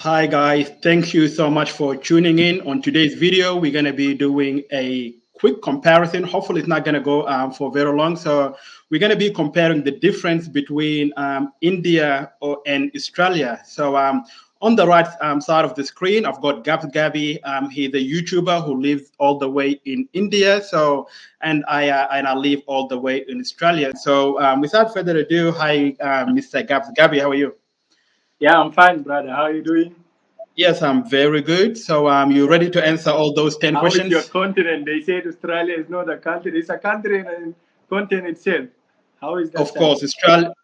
Hi guys, thank you so much for tuning in. On today's video, we're going to be doing a quick comparison. Hopefully it's not going to go for very long. So we're going to be comparing the difference between and Australia. So on the right side of the screen, I've got Gabi. He's a YouTuber who lives all the way in India. So and I live all the way in Australia. So without further ado, hi, Mr. Gabs. Gabi, how are you? Yeah, I'm fine, brother. How are you doing? Yes, I'm very good. So, you Yeah. ready to answer all those 10 How is your questions? continent? They said Australia is not a country; it's a country and continent itself. How is that Of side? course,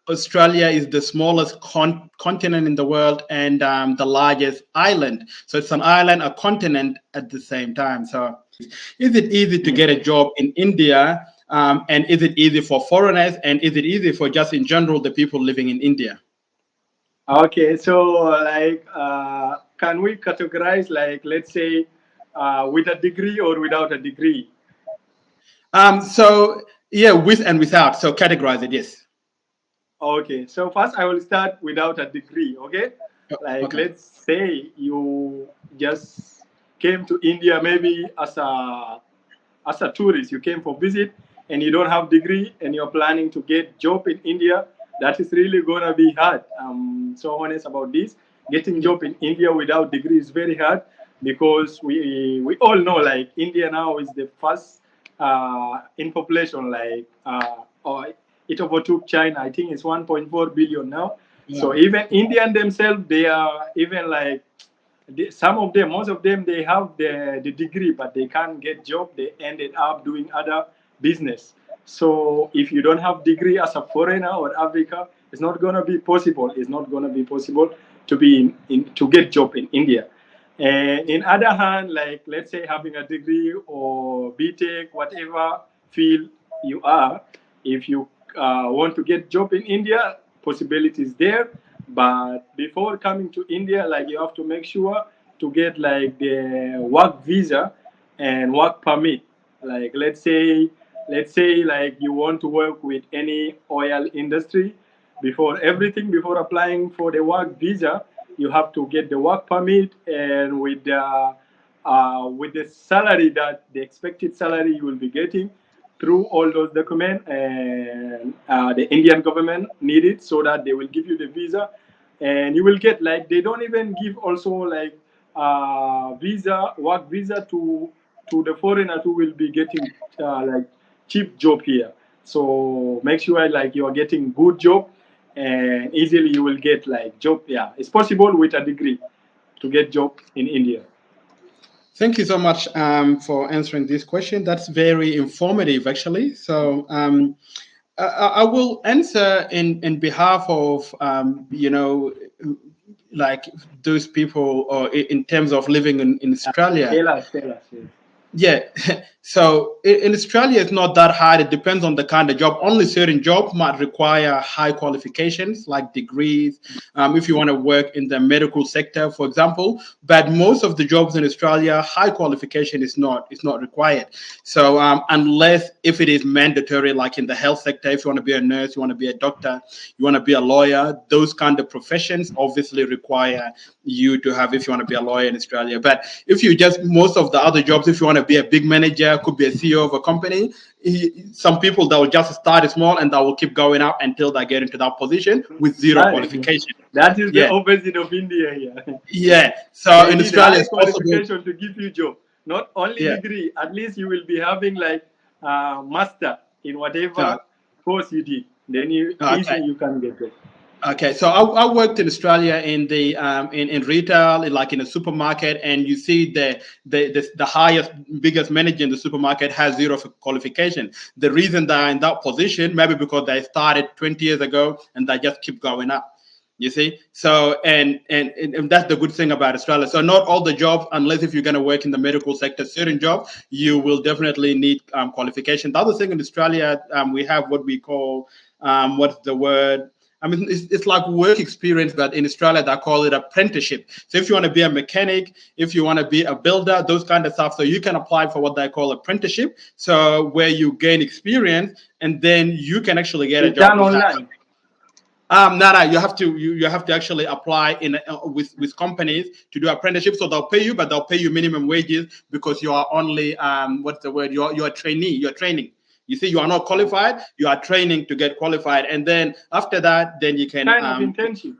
Australia is the smallest continent in the world and the largest island. So, it's an island, a continent at the same time. So, is it easy to Mm. get a job in India? And is it easy for foreigners? And is it easy for just in general the people living in India? Okay, so can we categorize let's say with a degree or without a degree? So, yeah, with and without. So, categorize it, yes. Okay, so first I will start without a degree. Okay, like Okay. let's say you just came to India maybe as a tourist, you came for visit and you don't have degree and you're planning to get job in India, that is really gonna be hard. I'm so honest about this. Getting Yeah. job in India without degree is very hard because we all know like India now is the first in population or it overtook China. I think it's 1.4 billion now. So Wow. even Indian themselves, they are even like some of them, most of them, they have the degree, but they can't get job. They ended up doing other business. So if you don't have degree as a foreigner or Africa, it's not gonna be possible. It's not gonna be possible to be to get job in India. And in other hand, like let's say having a degree or BTech, whatever field you are, if you want to get job in India, possibilities there. But before coming to India, like you have to make sure to get like the work visa and work permit. Like let's say like you want to work with any oil industry. Before everything, before applying for the work visa, you have to get the work permit and with the salary that the expected salary you will be getting through all those documents, and the Indian government need it so that they will give you the visa, and you will get like they don't even give also like visa work visa to the foreigner who will be getting like cheap job here. So make sure like you are getting good job, and easily you will get like job. Yeah, it's possible with a degree to get job in India. Thank you so much for answering this question. That's very informative, actually. So I will answer in behalf of like those people, or in terms of living in Australia. Tell us. Yes. Yeah. So in Australia, it's not that hard. It depends on the kind of job. Only certain jobs might require high qualifications, like degrees. If you want to work in the medical sector, for example. But most of the jobs in Australia, high qualification is not required. So unless if it is mandatory, like in the health sector, if you want to be a nurse, you want to be a doctor, you want to be a lawyer, those kind of professions obviously require you to have if you want to be a lawyer in Australia. But if you just most of the other jobs, if you want to be a big manager, could be a CEO of a company, some people that will just start small and that will keep going up until they get into that position with zero That, qualification. that is the Yeah, opposite of India here. yeah. So They in need Australia, high it's possible. qualification to give you job, not only Yeah. degree. At least you will be having like master in Uh, whatever course you did. Then you okay. easily you can get job. Okay, so I worked in Australia in the in retail, like in a supermarket, and you see the highest, biggest manager in the supermarket has zero qualification. The reason they're in that position, maybe because they started 20 years ago and they just keep going up. You see, so and that's the good thing about Australia. So not all the jobs, unless if you're going to work in the medical sector, certain jobs you will definitely need qualification. The other thing in Australia, we have what we call what's the word? I mean, it's like work experience, but in Australia they call it apprenticeship. So if you want to be a mechanic, if you want to be a builder, those kind of stuff, so you can apply for what they call apprenticeship. So where you gain experience and then you can actually get a It's job done with that. online. No, you have to actually apply in with companies to do apprenticeship. So they'll pay you, but they'll pay you minimum wages because you are only what's the word? You're a trainee. You're training. You see, you are not qualified. You are training to get qualified, and then after that, then you can Kind of internship.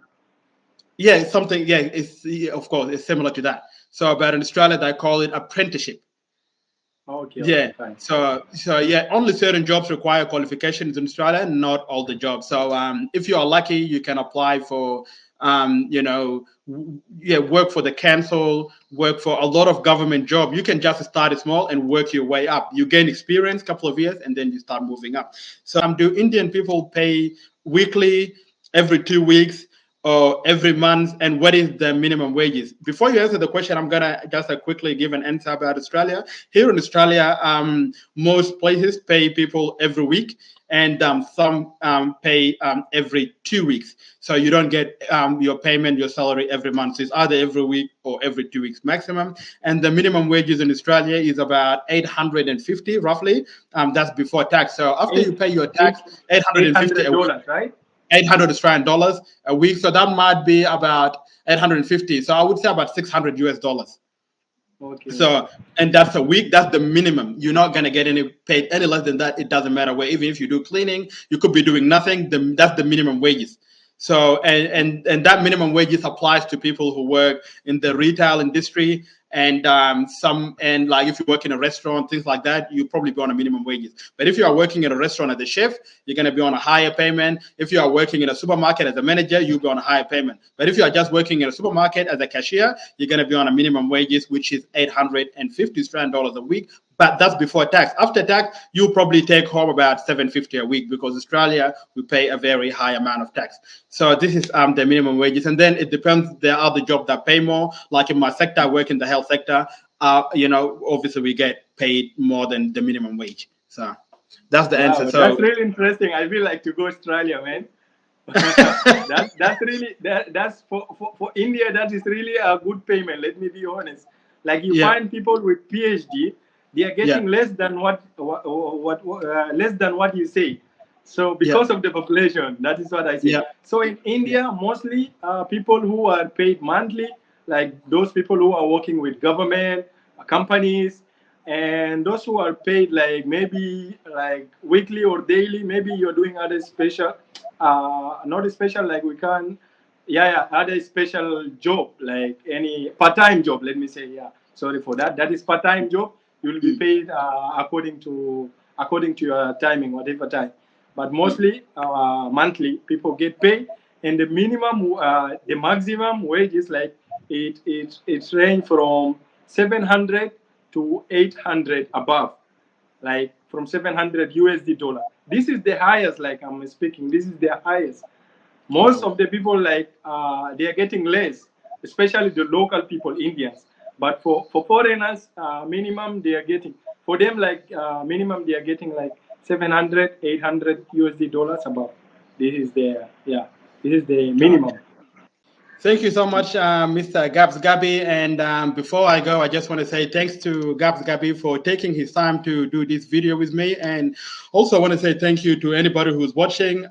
yeah, it's something. Yeah, it's yeah, of course it's similar to that. So, but in Australia they call it apprenticeship. Okay, okay, Yeah. fine. So yeah, only certain jobs require qualifications in Australia, not all the jobs. So if you are lucky, you can apply for yeah, work for the council, work for a lot of government job. You can just start small and work your way up. You gain experience, couple of years, and then you start moving up. So do Indian people pay weekly, every 2 weeks? Or every month, and what is the minimum wages? Before you answer the question, I'm gonna just quickly give an answer about Australia. Here in Australia, most places pay people every week, and some pay every 2 weeks. So you don't get your payment, your salary every month. So it's either every week or every 2 weeks maximum. And the minimum wages in Australia is about 850 roughly. That's before tax. So after you Eight, pay your eight, tax, 850 a week. $800, right? 800 Australian dollars a week. So that might be about 850. So I would say about 600 US dollars. Okay, okay. So, and that's a week. That's the minimum. You're not gonna get any paid any less than that. It doesn't matter where. Even if you do cleaning, you could be doing nothing. That's the minimum wages. So, and that minimum wages applies to people who work in the retail industry and like if you work in a restaurant, things like that, you probably be on a minimum wages. But if you are working in a restaurant as a chef, you're gonna be on a higher payment. If you are working in a supermarket as a manager, you'll be on a higher payment. But if you are just working in a supermarket as a cashier, you're gonna be on a minimum wages, which is 850 Australian dollars a week. But that's before tax. After tax, you'll probably take home about 750 a week because Australia we pay a very high amount of tax. So this is the minimum wages, and then it depends. There are other jobs that pay more. Like in my sector, I work in the health sector. Obviously we get paid more than the minimum wage. So that's the answer. Wow, that's So really interesting. I feel like to go Australia, man. That's really that's for India. That is really a good payment. Let me be honest. Like you yeah, find people with PhD, they are yeah, getting less than what less than what you say. So yeah, because of the population, that is what I say. yeah, So in yeah, India, mostly people who are paid monthly, like those people who are working with government companies, and those who are paid like maybe like weekly or daily, maybe you're doing other special not a special like we can yeah other special job like any part-time job, let me say. Yeah, sorry for that. That is part-time job. You will be mm, paid according to your timing, whatever time. But mostly monthly people get paid, and the minimum the maximum wage is like it's range from 700 to 800 above, like from 700 USD dollar. This is the highest, like I'm speaking. This is the highest. Most wow. of the people like they are getting less, especially the local people, Indians. But for foreigners, minimum they are getting for them like minimum they are getting like 700, 800 USD dollars above. This is the yeah. This is the minimum. Thank you so much, Mr. Gabs Gabi. And before I go, I just want to say thanks to Gabs Gabi for taking his time to do this video with me. And also want to say thank you to anybody who's watching.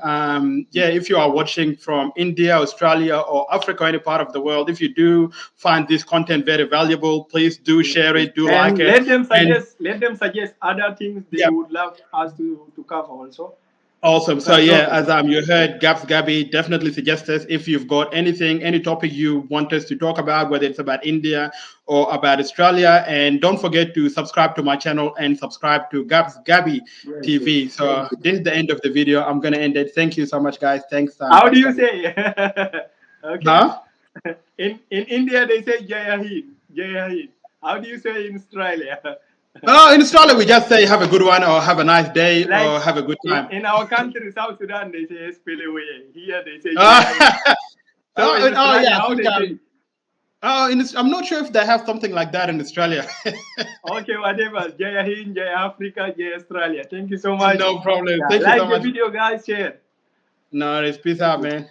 Yeah, if you are watching from India, Australia, or Africa, or any part of the world, if you do find this content very valuable, please do Yes, share yes. it, do like And it. And let them suggest other things they yeah, would love us to cover also. awesome. You So can drop yeah, it. as you heard, Gabs Gabi definitely suggest us if you've got anything, any topic you want us to talk about, whether it's about India or about Australia. And don't forget to subscribe to my channel and subscribe to Gabs Gabi Yes, yes. TV. Thank So you. this is the end of the video. I'm gonna end it. Thank you so much, guys. Thanks, How do Gabs you Gabi. say? Okay. Huh? In India they say Jaya Hind. Jaya Hind. How do you say in Australia? Oh, in Australia we just say have a good one or have a nice day Like or have a good time. in our country, South Sudan, they say Espelewe. Here they say Jaya Hind. oh, So in yeah, Australia, I how think they say? I'm not sure if they have something like that in Australia. Okay, whatever. Jaya Hind, Jaya Africa, Jaya Australia. Thank you so much. No problem. Yeah, Thank you so like the much. video, guys. Share. No, it's peace Thank out, you. man.